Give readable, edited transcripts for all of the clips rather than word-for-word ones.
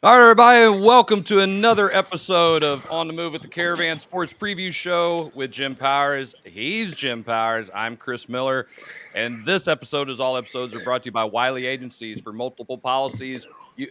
All right, everybody, and welcome to another episode of On the Move with the Caravan Sports Preview Show with Jim Powers. He's Jim Powers. I'm Chris Miller. And this episode, as all episodes, are brought to you by Wiley Agencies for multiple policies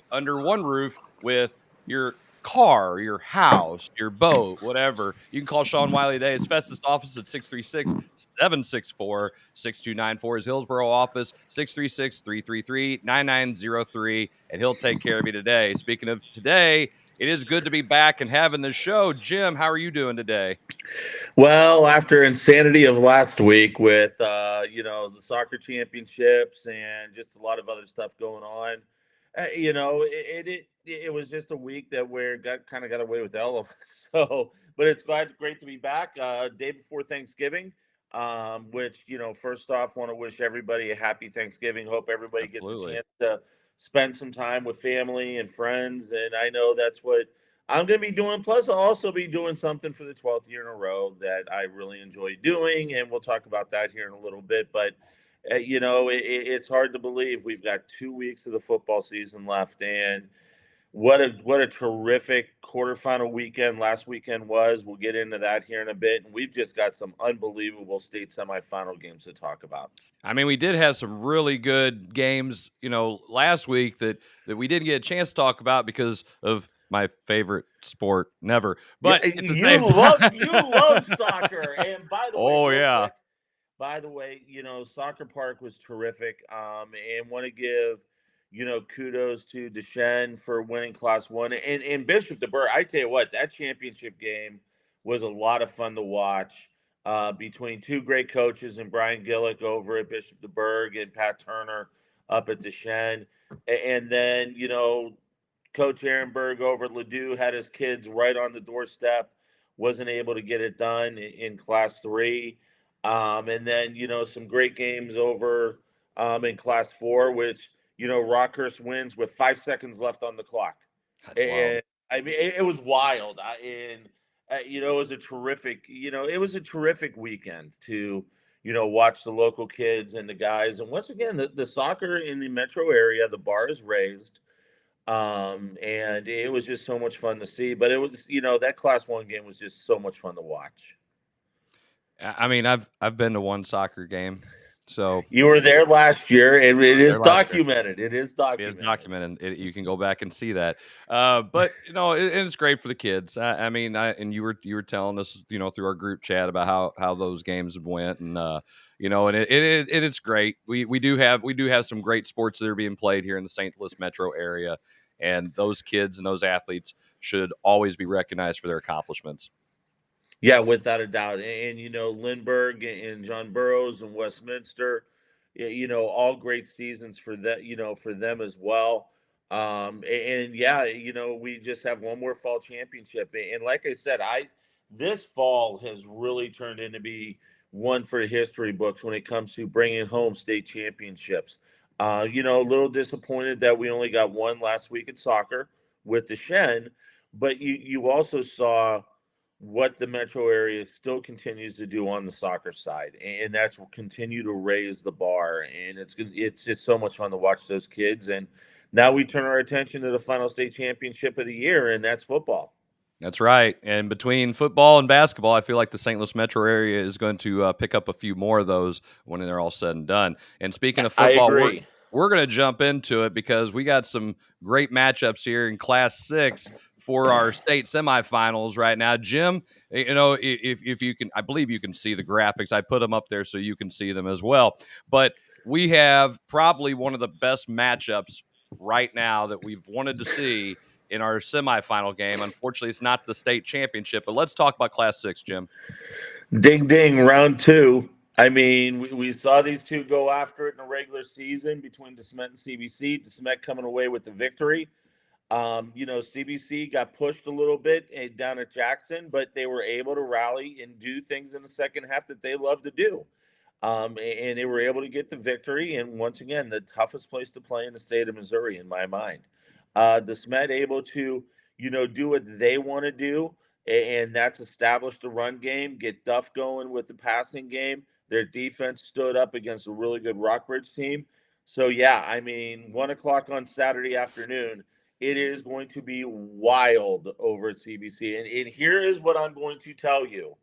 under one roof with your car, your house, your boat, whatever. You can call Sean Wiley today. His Festus office at 636-764-6294. His Hillsborough office, 636-333-9903. And he'll take care of you today. Speaking of today, it is good to be back and having the show. Jim, how are you doing today? Well, after insanity of last week with the soccer championships and just a lot of other stuff going on, it was just a week that where got away with all of us. So, but it's great to be back. Day before Thanksgiving, which first off, want to wish everybody a happy Thanksgiving. Hope everybody gets a Absolutely. chance to spend some time with family and friends, and I know that's what I'm going to be doing. Plus, I'll also be doing something for the 12th year in a row that I really enjoy doing. And we'll talk about that here in a little bit. But, it's hard to believe we've got 2 weeks of the football season left. And what a terrific quarterfinal weekend last weekend was. We'll get into that here in a bit. And we've just got some unbelievable state semifinal games to talk about. I mean, we did have some really good games, last week that we didn't get a chance to talk about because of my favorite sport, never. Yeah, But at the same time, you love soccer. And by the way, oh real yeah, quick, Soccer Park was terrific. And want to give, kudos to Deshaun for winning Class 1. And Bishop DeBurr, I tell you what, that championship game was a lot of fun to watch between two great coaches and Brian Gillick over at Bishop DeBurg and Pat Turner up at Deshaun. And then, Coach Ehrenberg over at Ladue had his kids right on the doorstep, wasn't able to get it done in Class 3. And then, some great games over in Class 4, which, Rockhurst wins with 5 seconds left on the clock. that's wild. And I mean, it was wild. It was a terrific weekend to, watch the local kids and the guys. And once again, the soccer in the metro area, the bar is raised. And it was just so much fun to see. But it was, that Class 1 game was just so much fun to watch. I mean, I've been to one soccer game, so You were there last year, and I it was is there last year. documented. It is It is documented. documented. You can go back and see that. But it's great for the kids. I mean, and you were telling us, through our group chat about how those games went, and and it's great. We do have some great sports that are being played here in the St. Louis metro area, and those kids and those athletes should always be recognized for their accomplishments. Yeah, without a doubt. And Lindbergh and John Burroughs and Westminster, all great seasons for that, for them as well. And yeah, we just have one more fall championship. And like I said, this fall has really turned into be one for the history books when it comes to bringing home state championships. A little disappointed that we only got one last week at soccer with the Shen, but you also saw what the metro area still continues to do on the soccer side, and that's continue to raise the bar. And it's just so much fun to watch those kids. And now we turn our attention to the final state championship of the year, and that's football. That's right. And between football and basketball, I feel like the St. Louis metro area is going to pick up a few more of those when they're all said and done. And speaking of I football, we're agree. we're going to jump into it because we got some great matchups here in Class 6 for our state semifinals right now. Jim, if you can, I believe you can see the graphics. I put them up there so you can see them as well. But we have probably one of the best matchups right now that we've wanted to see in our semifinal game. Unfortunately, it's not the state championship, but let's talk about Class 6, Jim. Ding ding, round two. I mean, we saw these two go after it in the regular season between DeSmet and CBC. DeSmet coming away with the victory. CBC got pushed a little bit down at Jackson, but they were able to rally and do things in the second half that they love to do. And they were able to get the victory. And once again, the toughest place to play in the state of Missouri, in my mind. DeSmet able to, do what they want to do, and that's establish the run game, get Duff going with the passing game. Their defense stood up against a really good Rockbridge team. So, yeah, I mean, 1 o'clock on Saturday afternoon, It is going to be wild over at CBC. And here is what I'm going to tell you.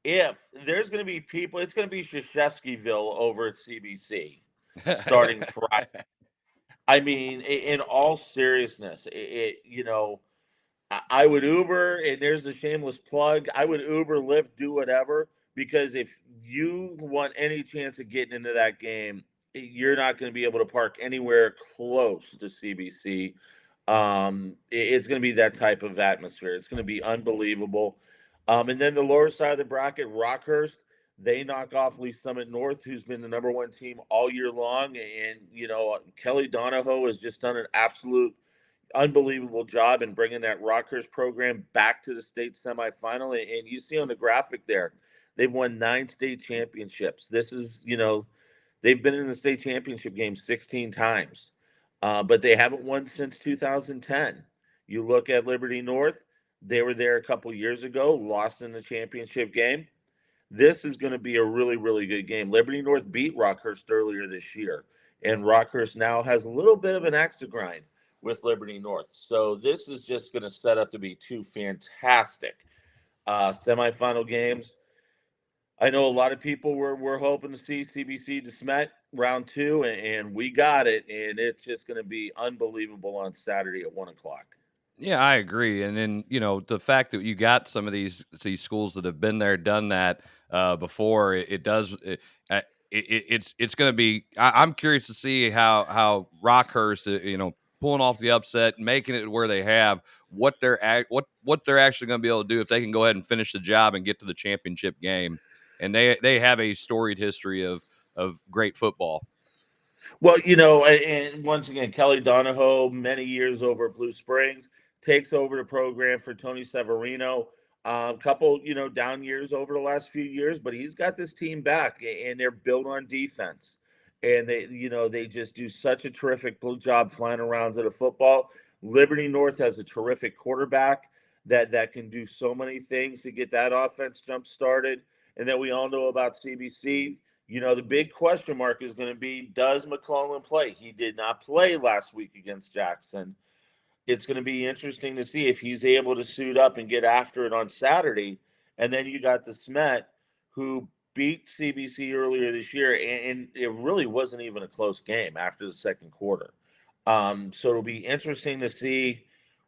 If there's going to be people, it's going to be Krzyzewskiville over at CBC starting Friday. I mean, in all seriousness, I would Uber, and there's the shameless plug. I would Uber, Lyft, do whatever, because if you want any chance of getting into that game, you're not going to be able to park anywhere close to CBC. It's going to be that type of atmosphere. It's going to be unbelievable. And then the lower side of the bracket, Rockhurst, they knock off Lee Summit North, who's been the number one team all year long. And, Kelly Donahoe has just done an absolute unbelievable job in bringing that Rockhurst program back to the state semifinal. And you see on the graphic there, they've won 9 state championships. This is, they've been in the state championship game 16 times, but they haven't won since 2010. You look at Liberty North, they were there a couple years ago, lost in the championship game. This is going to be a really, really good game. Liberty North beat Rockhurst earlier this year, and Rockhurst now has a little bit of an axe to grind with Liberty North. So this is just going to set up to be 2 fantastic semifinal games. I know a lot of people were hoping to see CBC DeSmet round 2, and we got it, and it's just going to be unbelievable on Saturday at 1 o'clock. Yeah, I agree. And then, the fact that you got some of these schools that have been there, done that before, it does. It's going to be. I'm curious to see how Rockhurst, pulling off the upset, making it where they have what they're actually going to be able to do if they can go ahead and finish the job and get to the championship game. And they have a storied history of great football. Well, and once again, Kelly Donahoe, many years over at Blue Springs, takes over the program for Tony Severino. A couple, down years over the last few years, but he's got this team back, and they're built on defense. And they just do such a terrific job flying around to the football. Liberty North has a terrific quarterback that can do so many things to get that offense jump started. And then we all know about CBC. The big question mark is going to be, does McClellan play? He did not play last week against Jackson. It's going to be interesting to see if he's able to suit up and get after it on Saturday. And then you got the Smet, who beat CBC earlier this year, and it really wasn't even a close game after the second quarter. So it'll be interesting to see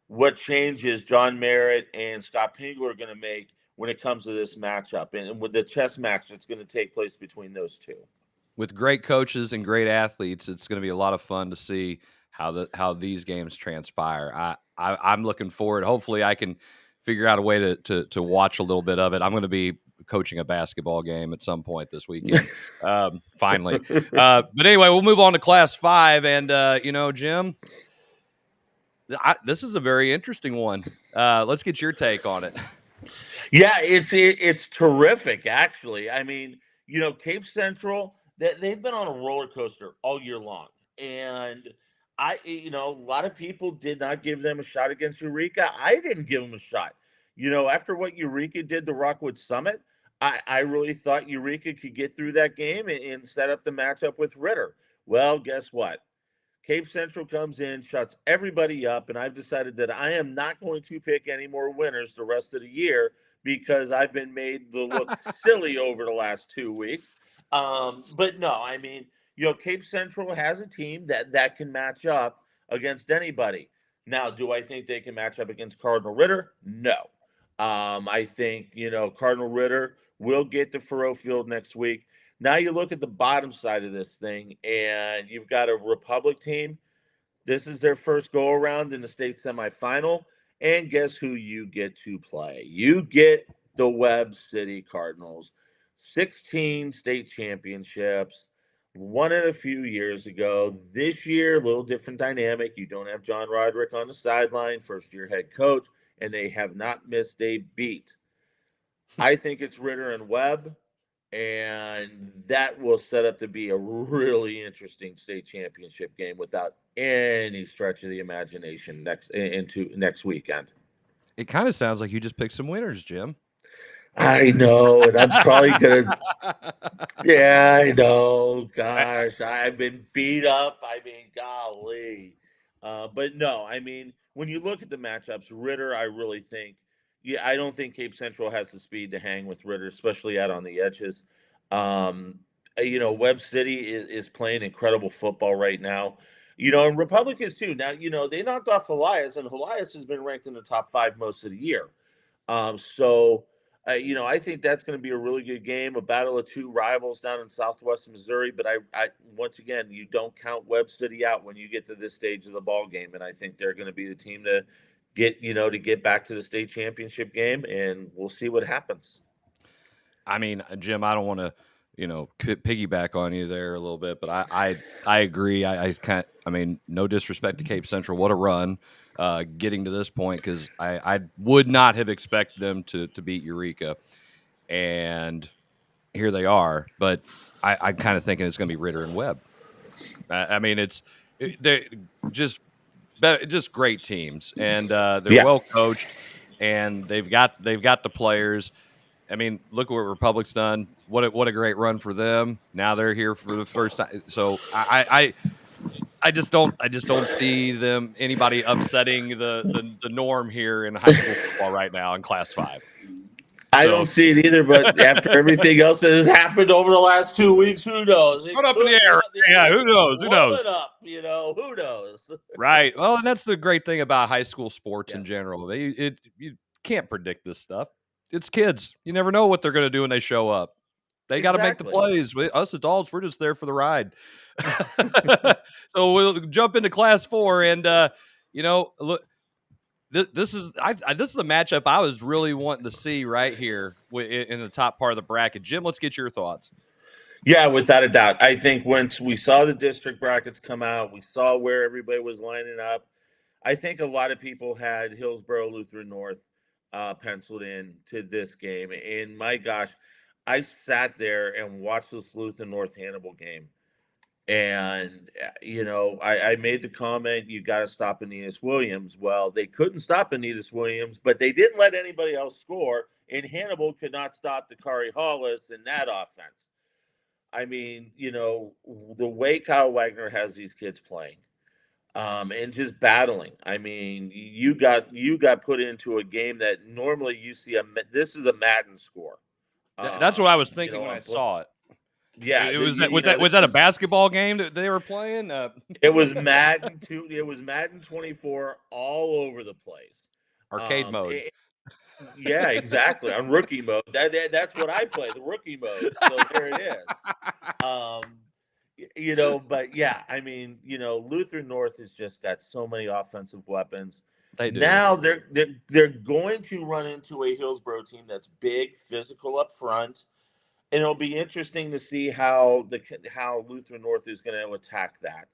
what changes John Merritt and Scott Pingler are going to make when it comes to this matchup, and with the chess match that's going to take place between those two. With great coaches and great athletes, it's going to be a lot of fun to see how these games transpire. I'm looking forward. Hopefully, I can figure out a way to watch a little bit of it. I'm going to be coaching a basketball game at some point this weekend, finally. But anyway, we'll move on to Class 5, and Jim, this is a very interesting one. Let's get your take on it. Yeah, it's terrific, actually. I mean, Cape Central, they've been on a roller coaster all year long, and a lot of people did not give them a shot against Eureka. I didn't give them a shot. After what Eureka did to Rockwood Summit, I really thought Eureka could get through that game and set up the matchup with Ritter. Well, guess what? Cape Central comes in, shuts everybody up, and I've decided that I am not going to pick any more winners the rest of the year because I've been made to look silly over the last 2 weeks. But no, I mean, Cape Central has a team that can match up against anybody. Now, do I think they can match up against Cardinal Ritter? No. I think, Cardinal Ritter will get to Faroe Field next week. Now you look at the bottom side of this thing, and you've got a Republic team. This is their first go around in the state semifinal. And guess who you get to play? You get the Webb City Cardinals. 16 state championships, won it a few years ago. This year, a little different dynamic. You don't have John Roderick on the sideline, first year head coach, and they have not missed a beat. I think it's Ritter and Webb, and that will set up to be a really interesting state championship game without any stretch of the imagination into next weekend. It kind of sounds like you just picked some winners, Jim. I know, and I'm probably gonna. Yeah, I know. Gosh, I've been beat up. I mean, golly. But no, I mean, when you look at the matchups, Ritter, I really think, yeah, I don't think Cape Central has the speed to hang with Ritter, especially out on the edges. Um, Webb City is playing incredible football right now. And Republic is too. Now, they knocked off Elias, and Elias has been ranked in the top five most of the year. I think that's going to be a really good game, a battle of two rivals down in Southwest Missouri. But I once again, you don't count Webb City out when you get to this stage of the ball game, and I think they're going to be the team to get back to the state championship game, and we'll see what happens. I mean, Jim, I don't want to, piggyback on you there a little bit, but I agree. I mean, no disrespect to Cape Central, what a run, getting to this point, because I would not have expected them to beat Eureka, and here they are. But I'm kind of thinking it's going to be Ritter and Webb. I mean, they're just just great teams, and they're Yeah. well coached, and they've got the players. I mean, look at what Republic's done. What a great run for them. Now they're here for the first time. So I just don't see anybody upsetting the norm here in high school football right now in Class 5. I So don't see it either, but after everything else that has happened over the last 2 weeks, who knows? put up in the air. Yeah, who knows? Who blow knows? it up, who knows? Right. Well, and that's the great thing about high school sports Yeah, in general. You can't predict this stuff. It's kids. You never know what they're going to do when they show up. They got to make the exactly. plays. Us adults, we're just there for the ride. So we'll jump into Class 4, and look, this is a matchup I was really wanting to see right here in the top part of the bracket. Jim, let's get your thoughts. Yeah, without a doubt. I think once we saw the district brackets come out, we saw where everybody was lining up. I think a lot of people had Hillsborough Lutheran North penciled in to this game. And my gosh, I sat there and watched this Lutheran North Hannibal game. And, I made the comment, you got to stop Aeneas Williams. Well, they couldn't stop Aeneas Williams, but they didn't let anybody else score. And Hannibal could not stop Dakari Hollis in that offense. I mean, the way Kyle Wagner has these kids playing, and just battling. I mean, you got put into a game that normally you see this is a Madden score. That's what I was thinking when I saw it. Yeah, was that a basketball game that they were playing? It was Madden It was Madden 24 all over the place. Arcade mode. Yeah, exactly. On rookie mode. That's what I play, the rookie mode. So there it is. But yeah, I mean, Lutheran North has just got so many offensive weapons. They do. Now they're going to run into a Hillsborough team that's big, physical up front, and it'll be interesting to see how Lutheran North is going to attack that.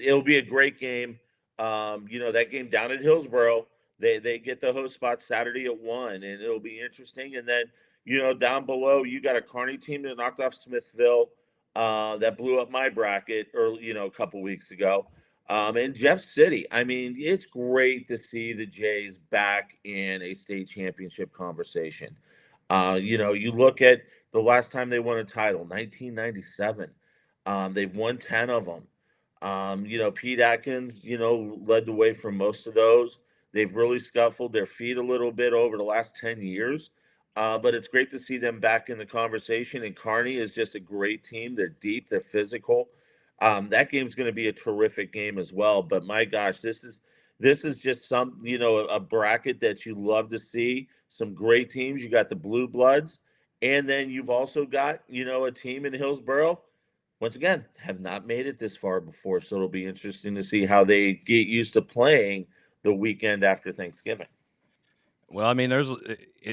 It'll be a great game. That game down at Hillsborough, they get the host spot Saturday at 1, and it'll be interesting. And then down below you got a Kearney team that knocked off Smithville, that blew up my bracket early, a couple weeks ago. And Jeff City. I mean, it's great to see the Jays back in a state championship conversation. You look at the last time they won a title, 1997. They've won 10 of them. Pete Atkins, led the way for most of those. They've really scuffled their feet a little bit over the last 10 years. But it's great to see them back in the conversation. And Kearney is just a great team. They're deep, they're physical. That game's going to be a terrific game as well. But my gosh, this is just a bracket that you love to see. Some great teams. You got the Blue Bloods, and then you've also got a team in Hillsborough. Once again, have not made it this far before, so it'll be interesting to see how they get used to playing the weekend after Thanksgiving. Well, I mean,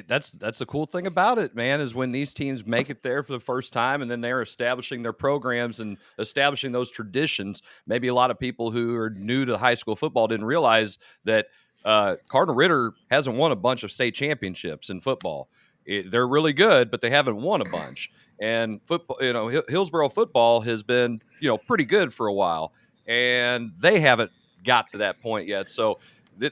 that's the cool thing about it, man, is when these teams make it there for the first time, and then they're establishing their programs and establishing those traditions. Maybe a lot of people who are new to high school football didn't realize that Cardinal Ritter hasn't won a bunch of state championships in football. They're really good, but they haven't won a bunch. And football, Hillsborough football has been, pretty good for a while, and they haven't got to that point yet. So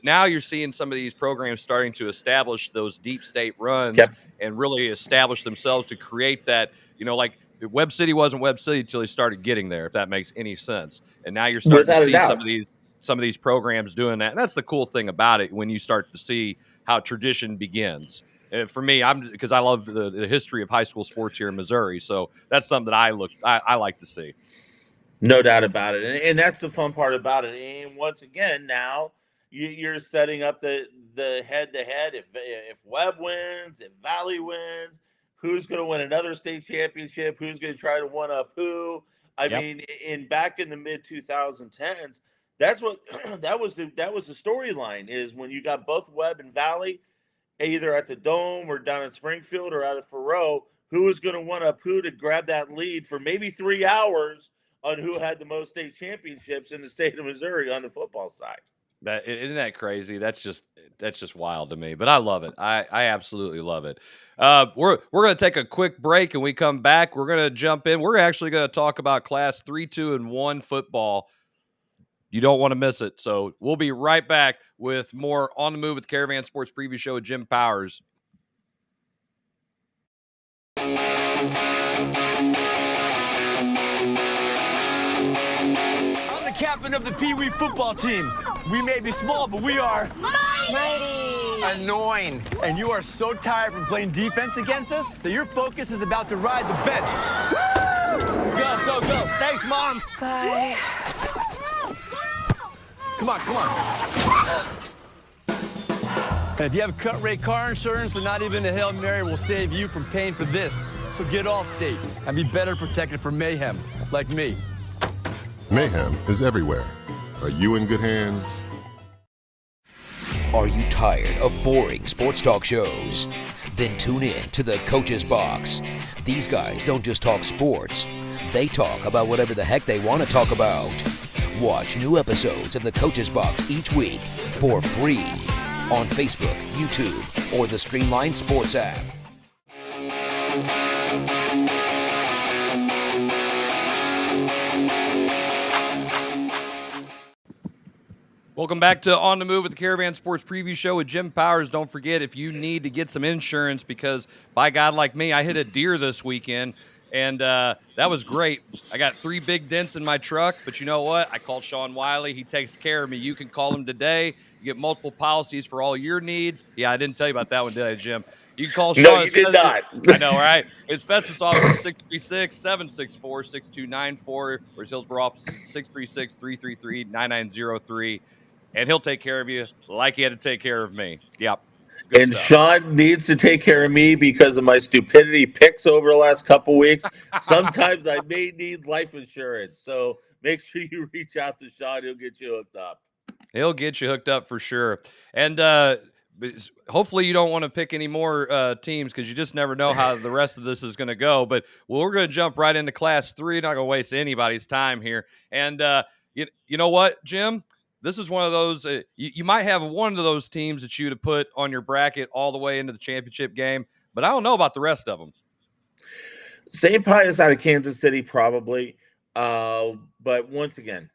now you're seeing some of these programs starting to establish those deep state runs, Yep. and really establish themselves to create that, like Webb City wasn't Webb City until he started getting there, if that makes any sense. And now you're starting Without to a see doubt. some of these some of these programs doing that. And that's the cool thing about it when you start to see how tradition begins. And for me, because I love the history of high school sports here in Missouri. So that's something that I like to see. No doubt about it, and that's the fun part about it. And once again, now you're setting up the head to head. If Webb wins, if Valley wins, who's going to win another state championship? Who's going to try to one up who? I Yep. mean, in back in the mid 2010s, that's what that was the storyline is when you got both Webb and Valley either at the Dome or down in Springfield or out of Faroe, who was going to one up who to grab that lead for maybe 3 hours on who had the most state championships in the state of Missouri on the football side. Isn't that crazy? That's just wild to me. But I love it. I absolutely love it. We're gonna take a quick break, and we come back. We're gonna jump in. We're actually gonna talk about Class 3, 2, and 1 football. You don't want to miss it. So we'll be right back with more On the Move with the Caravan Sports Preview Show with Jim Powers. I'm the captain of the Pee Wee football team. We may be small, but we are mighty, annoying. And you are so tired from playing defense against us that your focus is about to ride the bench. Woo! Go, go, go. Thanks, Mom. bye. Come on, come on. And if you have cut rate car insurance, then not even a Hail Mary will save you from paying for this. So get Allstate and be better protected from mayhem, like me. Mayhem is everywhere. Are you in good hands? Are you tired of boring sports talk shows? Then tune in to the Coach's Box. These guys don't just talk sports. They talk about whatever the heck they want to talk about. Watch new episodes of the Coach's Box each week for free on Facebook, YouTube, or the Streamline Sports app. Welcome back to On the Move with the Caravan Sports Preview Show with Jim Powers. Don't forget, if you need to get some insurance, because by God, like me, I hit a deer this weekend, and that was great. I got 3 big dents in my truck, but you know what? I called Sean Wiley. He takes care of me. You can call him today. You get multiple policies for all your needs. Yeah, I didn't tell you about that one, did I, Jim? You can call Sean. No, you did not. I know, right? His Festus office is 636-764-6294, or his Hillsborough office is 636-333-9903. And he'll take care of you like he had to take care of me. Yep. Good and stuff. Sean needs to take care of me because of my stupidity picks over the last couple weeks. Sometimes I may need life insurance. So make sure you reach out to Sean. He'll get you hooked up. He'll get you hooked up for sure. And hopefully you don't want to pick any more teams, because you just never know how the rest of this is going to go. But we're going to jump right into Class 3. Not going to waste anybody's time here. And you know what, Jim? This is one of those, you might have one of those teams that you'd have put on your bracket all the way into the championship game, but I don't know about the rest of them. St. Pius out of Kansas City, probably. But once again,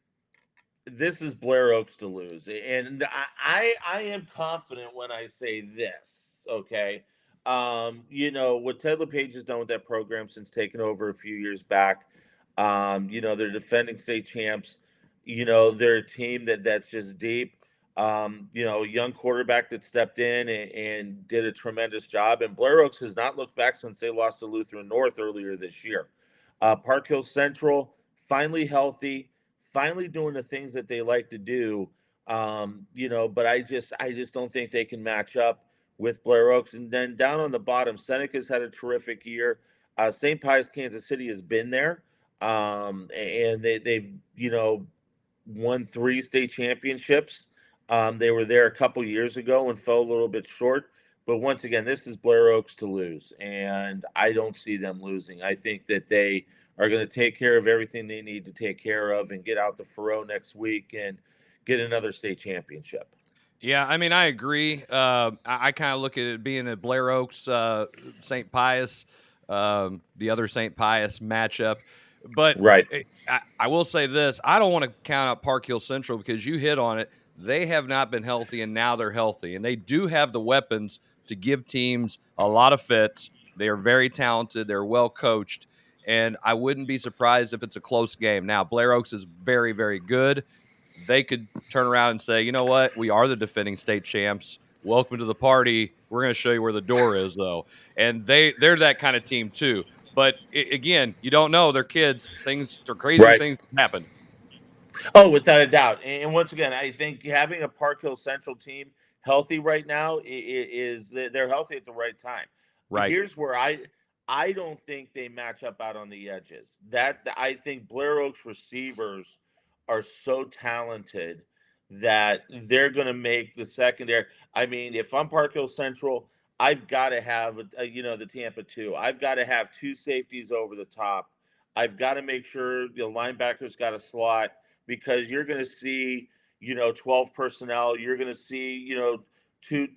this is Blair Oaks to lose. And I am confident when I say this, okay? What Ted LePage has done with that program since taking over a few years back, they're defending state champs. They're a team that's just deep. A young quarterback that stepped in and did a tremendous job. And Blair Oaks has not looked back since they lost to Lutheran North earlier this year. Park Hill Central, finally healthy, finally doing the things that they like to do. But I just don't think they can match up with Blair Oaks. And then down on the bottom, Seneca's had a terrific year. St. Pius, Kansas City has been there. And they've won 3 state championships. They were there a couple years ago and fell a little bit short. But once again, this is Blair Oaks to lose, and I don't see them losing. I think that they are going to take care of everything they need to take care of and get out to Faroe next week and get another state championship. Yeah, I mean, I agree. I kind of look at it being a Blair Oaks, St. Pius, the other St. Pius matchup. But right. I will say this. I don't want to count out Park Hill Central, because you hit on it. They have not been healthy, and now they're healthy. And they do have the weapons to give teams a lot of fits. They are very talented. They're well coached. And I wouldn't be surprised if it's a close game. Now, Blair Oaks is very, very good. they could turn around and say, you know what, we are the defending state champs. Welcome to the party. We're going to show you where the door is, though. And they're that kind of team too. But again, you don't know. They're kids. Crazier Right. things happen. Oh, without a doubt. And once again, I think having a Park Hill Central team healthy right now is they're healthy at the right time. Right. Here's where I don't think they match up out on the edges. That I think Blair Oaks receivers are so talented that they're going to make the secondary. I mean, if I'm Park Hill Central, I've got to have the Tampa 2. I've got to have two safeties over the top. I've got to make sure the linebackers got a slot, because you're going to see, 12 personnel. You're going to see, two,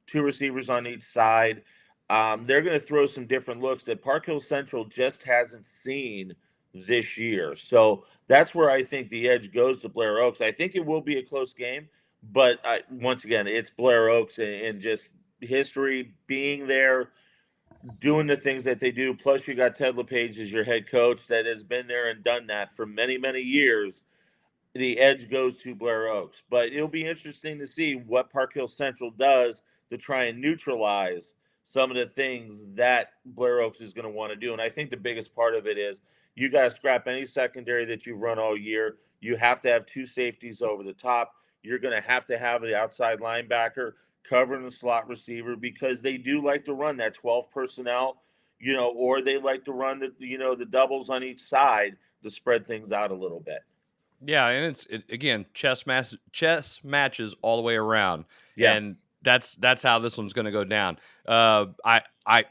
two receivers on each side. They're going to throw some different looks that Park Hill Central just hasn't seen this year. So that's where I think the edge goes to Blair Oaks. I think it will be a close game, but once again, it's Blair Oaks and just history being there, doing the things that they do. Plus, you got Ted LePage as your head coach that has been there and done that for many, many years. The edge goes to Blair Oaks, but it'll be interesting to see what Park Hill Central does to try and neutralize some of the things that Blair Oaks is going to want to do. And I think the biggest part of it is you got to scrap any secondary that you've run all year. You have to have two safeties over the top. You're going to have the outside linebacker covering the slot receiver, because they do like to run that 12 personnel, or they like to run the doubles on each side to spread things out a little bit. Yeah, and again, chess matches all the way around. Yeah. And that's how this one's going to go down. I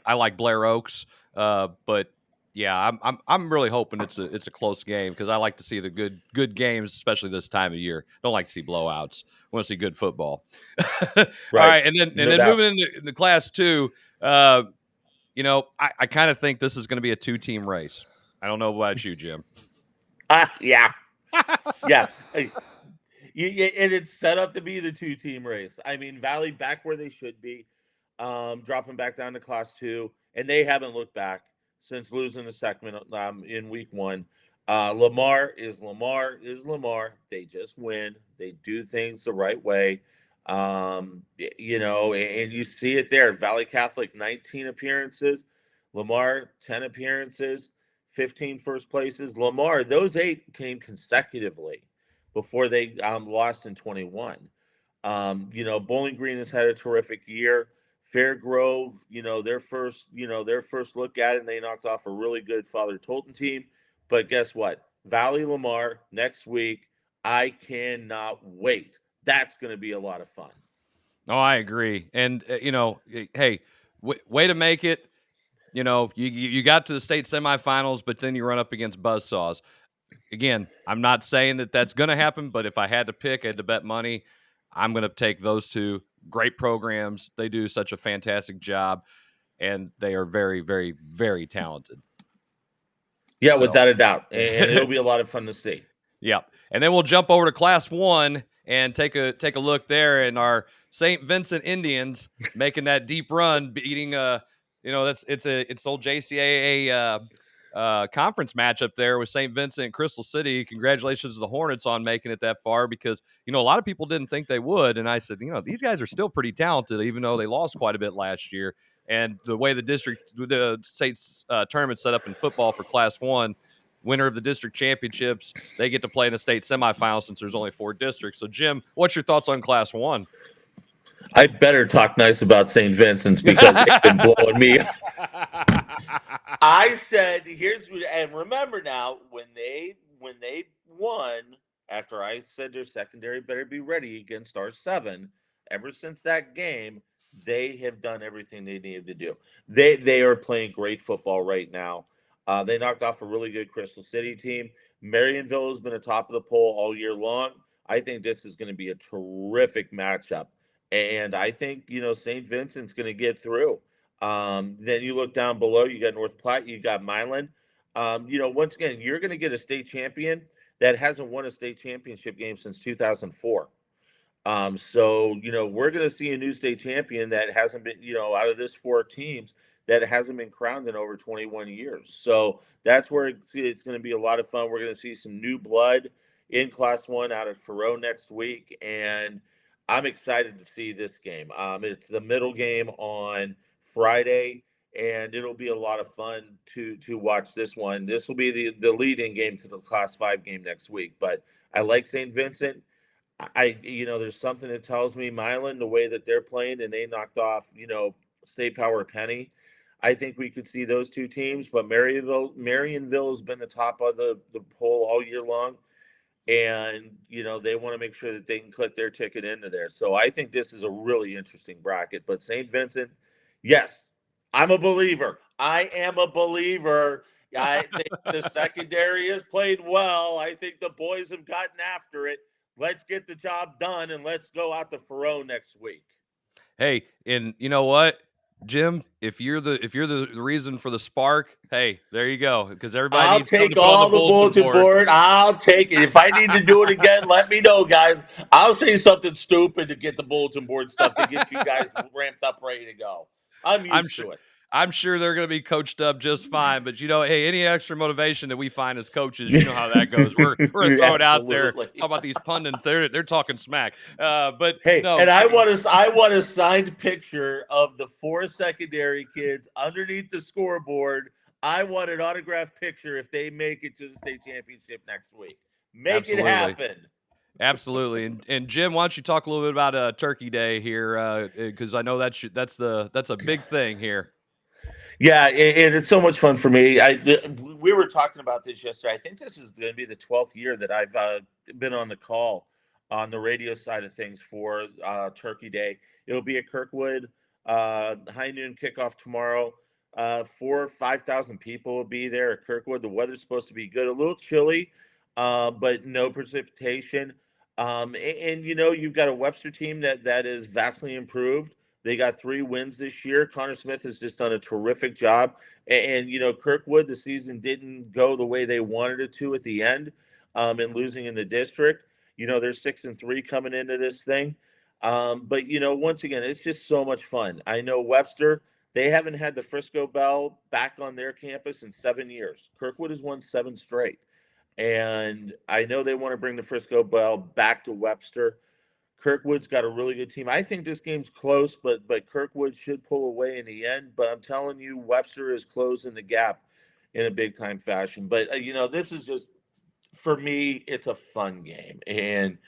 like Blair Oaks, but yeah, I'm really hoping it's a close game, because I like to see the good games, especially this time of year. Don't like to see blowouts. I want to see good football. Right. All right, and then doubt. moving into Class 2, I kind of think this is going to be a 2-team race. I don't know about you, Jim. Yeah. Yeah. And it's set up to be the 2-team race. I mean, Valley back where they should be, dropping back down to Class 2, and they haven't looked back since losing the segment in week 1. Lamar is Lamar. They just win. They do things the right way. And you see it there. Valley Catholic, 19 appearances. Lamar, 10 appearances, 15 first places. Lamar, those 8 came consecutively before they lost in 21. Bowling Green has had a terrific year. Fairgrove, their first look at it, and they knocked off a really good Father Tolton team. But guess what? Valley Lamar next week. I cannot wait. That's going to be a lot of fun. Oh, I agree. And hey, way to make it. You got to the state semifinals, but then you run up against buzzsaws. Again, I'm not saying that that's going to happen, but if I had to pick, I had to bet money, I'm going to take those two. Great programs. They do such a fantastic job, and they are very, very, very talented. Yeah, without a doubt. And it'll be a lot of fun to see. Yeah. And then we'll jump over to Class 1 and take a look there, and our St. Vincent Indians making that deep run, beating it's old JCAA conference matchup there with St. Vincent and Crystal City. Congratulations to the Hornets on making it that far, because a lot of people didn't think they would, and I said, these guys are still pretty talented, even though they lost quite a bit last year. And the way the state's tournament set up in football for Class 1, winner of the district championships, they get to play in a state semifinal since there's only 4 districts. So, Jim, what's your thoughts on Class 1? I better talk nice about St. Vincent's, because they've been blowing me up. I said, and remember now, when they won, after I said their secondary better be ready against our 7, ever since that game, they have done everything they needed to do. They are playing great football right now. They knocked off a really good Crystal City team. Marionville has been atop of the poll all year long. I think this is going to be a terrific matchup. And I think, St. Vincent's going to get through. Then you look down below, you got North Platte, you got Milan. Once again, you're going to get a state champion that hasn't won a state championship game since 2004. So, we're going to see a new state champion that hasn't been, out of this 4 teams, that hasn't been crowned in over 21 years. So that's where it's going to be a lot of fun. We're going to see some new blood in Class 1 out of Faroe next week, and I'm excited to see this game. It's the middle game on Friday, and it'll be a lot of fun to watch this one. This will be the lead-in game to the Class 5 game next week. But I like St. Vincent. There's something that tells me Milan, the way that they're playing, and they knocked off, State Power Penny. I think we could see those two teams, but Marionville has been the top of the poll all year long. And, they want to make sure that they can click their ticket into there. So I think this is a really interesting bracket. But St. Vincent, yes, I'm a believer. I am a believer. I think the secondary has played well. I think the boys have gotten after it. Let's get the job done, and let's go out to Faroe next week. Hey, and you know what, Jim? If you're the reason for the spark, hey, there you go. Because everybody I'll needs something take to put on all the bulletin board. I'll take it. If I need to do it again, let me know, guys. I'll say something stupid to get the bulletin board stuff to get you guys ramped up, ready to go. I'm used to it. I'm sure they're going to be coached up just fine. But, hey, any extra motivation that we find as coaches, you know how that goes. We're going to throw it out there. Talk about these pundits. They're talking smack. But hey, no. And I want a signed picture of the 4 secondary kids underneath the scoreboard. I want an autographed picture if they make it to the state championship next week. Make it happen. Absolutely. And Jim, why don't you talk a little bit about Turkey Day here? Because I know that's a big thing here. Yeah, and it's so much fun for me. We were talking about this yesterday. I think this is going to be the 12th year that I've been on the call on the radio side of things for Turkey Day. It'll be at Kirkwood, high noon kickoff tomorrow. 4,000 or 5,000 people will be there at Kirkwood. The weather's supposed to be good, a little chilly, but no precipitation. You've got a Webster team that is vastly improved. They got 3 wins this year. Connor Smith has just done a terrific job. And Kirkwood, the season didn't go the way they wanted it to at the end, and losing in the district. They're 6-3 coming into this thing. But once again, it's just so much fun. I know Webster, they haven't had the Frisco Bell back on their campus in 7 years. Kirkwood has won 7 straight. And I know they want to bring the Frisco Bell back to Webster. Kirkwood's got a really good team. I think this game's close, but Kirkwood should pull away in the end. But I'm telling you, Webster is closing the gap in a big time fashion. But this is just, for me, it's a fun game. And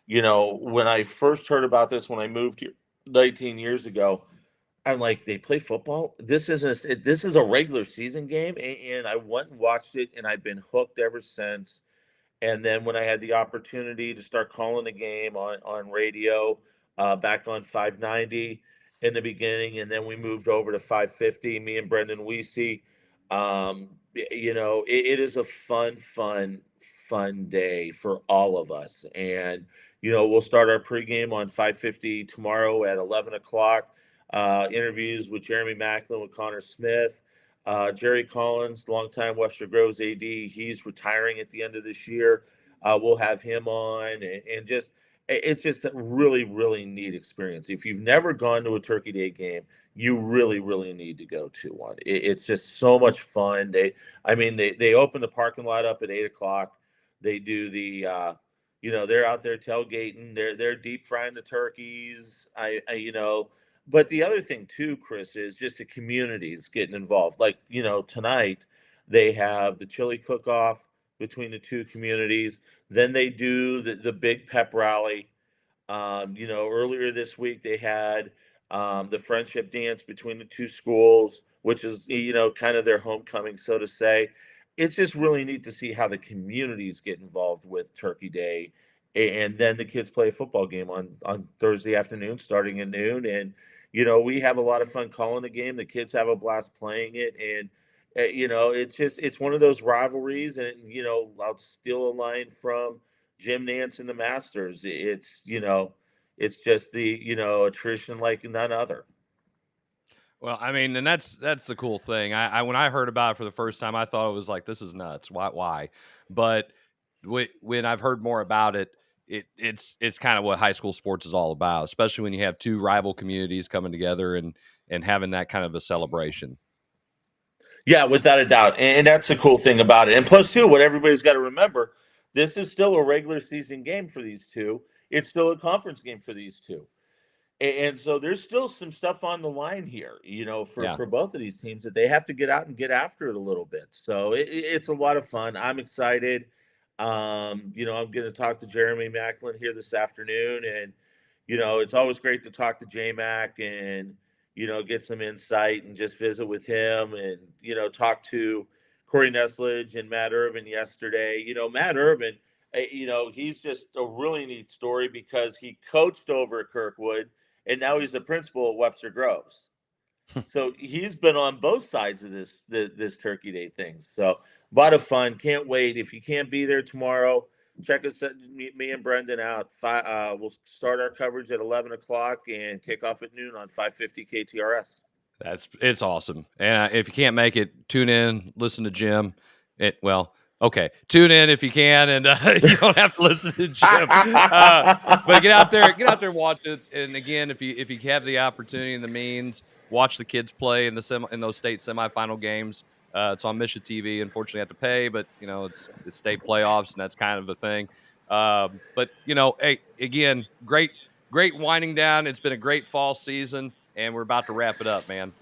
when I first heard about this, when I moved here 19 years ago, I'm like, they play football. This is a regular season game, and I went and watched it, and I've been hooked ever since. And then when I had the opportunity to start calling the game on radio, back on 590 in the beginning, and then we moved over to 550, me and Brendan Weesey, it is a fun day for all of us. And, we'll start our pregame on 550 tomorrow at 11 o'clock. Interviews with Jeremy Macklin, with Connor Smith. Jerry Collins, longtime Webster Groves AD, he's retiring at the end of this year. We'll have him on, and it's just a really, really neat experience. If you've never gone to a Turkey Day game, you really, really need to go to one. It's just so much fun. They open the parking lot up at 8 o'clock. They do the, they're out there tailgating. They're deep frying the turkeys. But the other thing too, Chris, is just the communities getting involved. Like, tonight they have the chili cook-off between the 2 communities. Then they do the big pep rally. Earlier this week they had the friendship dance between the 2 schools, which is, kind of their homecoming, so to say. It's just really neat to see how the communities get involved with Turkey Day. And then the kids play a football game on Thursday afternoon starting at noon. And, we have a lot of fun calling the game. The kids have a blast playing it. And, it's one of those rivalries. And, I'll steal a line from Jim Nance in the Masters. It's just a tradition like none other. Well, and that's the cool thing. I when I heard about it for the first time, I thought it was like, this is nuts. Why? But when I've heard more about it, it's kind of what high school sports is all about, especially when you have 2 rival communities coming together and having that kind of a celebration. Yeah, without a doubt. And that's the cool thing about it. And plus, too, what everybody's got to remember, this is still a regular season game for these two. It's still a conference game for these two. And so there's still some stuff on the line here, Yeah. for both of these teams that they have to get out and get after it a little bit. So it's a lot of fun. I'm excited. I'm going to talk to Jeremy Macklin here this afternoon, and it's always great to talk to J-Mac and get some insight and just visit with him, and talk to Corey Neslage and Matt Irvin yesterday. Matt Irvin, he's just a really neat story because he coached over at Kirkwood, and now he's the principal at Webster Groves. So he's been on both sides of this Turkey Day thing. So a lot of fun. Can't wait. If you can't be there tomorrow, check us, me and Brendan out. We'll start our coverage at 11 o'clock and kick off at noon on 550 KTRS. It's awesome. And if you can't make it, tune in, listen to Jim. Okay, tune in if you can, and you don't have to listen to Jim. But get out there, and watch it. And again, if you have the opportunity and the means, watch the kids play in those state semifinal games. It's on Misha TV. Unfortunately, I have to pay, but it's state playoffs, and that's kind of a thing. But hey, again, great winding down. It's been a great fall season, and we're about to wrap it up, man.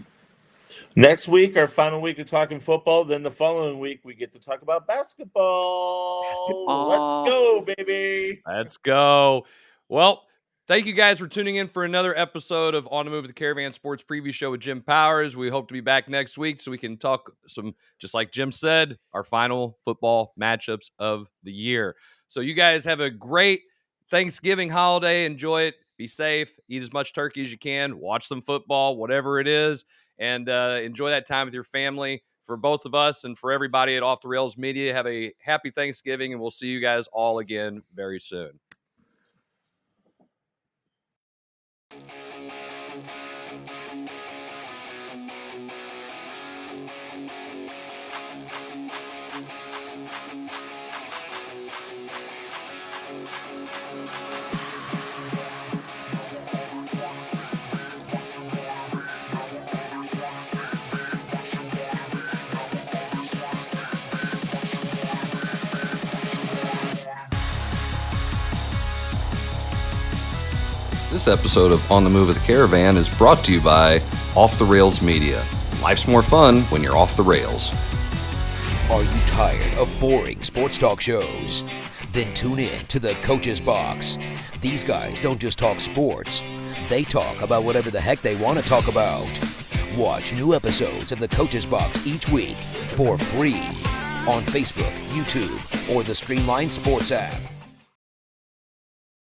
Next week, our final week of talking football. Then the following week, we get to talk about basketball. Let's go, baby. Let's go. Well, thank you guys for tuning in for another episode of On the Move with the Caravan Sports Preview Show with Jim Powers. We hope to be back next week so we can talk some, just like Jim said, our final football matchups of the year. So you guys have a great Thanksgiving holiday. Enjoy it. Be safe. Eat as much turkey as you can. Watch some football, whatever it is. And enjoy that time with your family. For both of us and for everybody at Off the Rails Media, have a happy Thanksgiving, and we'll see you guys all again very soon. This episode of On the Move with the Caravan is brought to you by Off the Rails Media. Life's more fun when you're off the rails. Are you tired of boring sports talk shows? Then tune in to the Coach's Box. These guys don't just talk sports. They talk about whatever the heck they want to talk about. Watch new episodes of the Coach's Box each week for free on Facebook, YouTube, or the Streamline Sports app.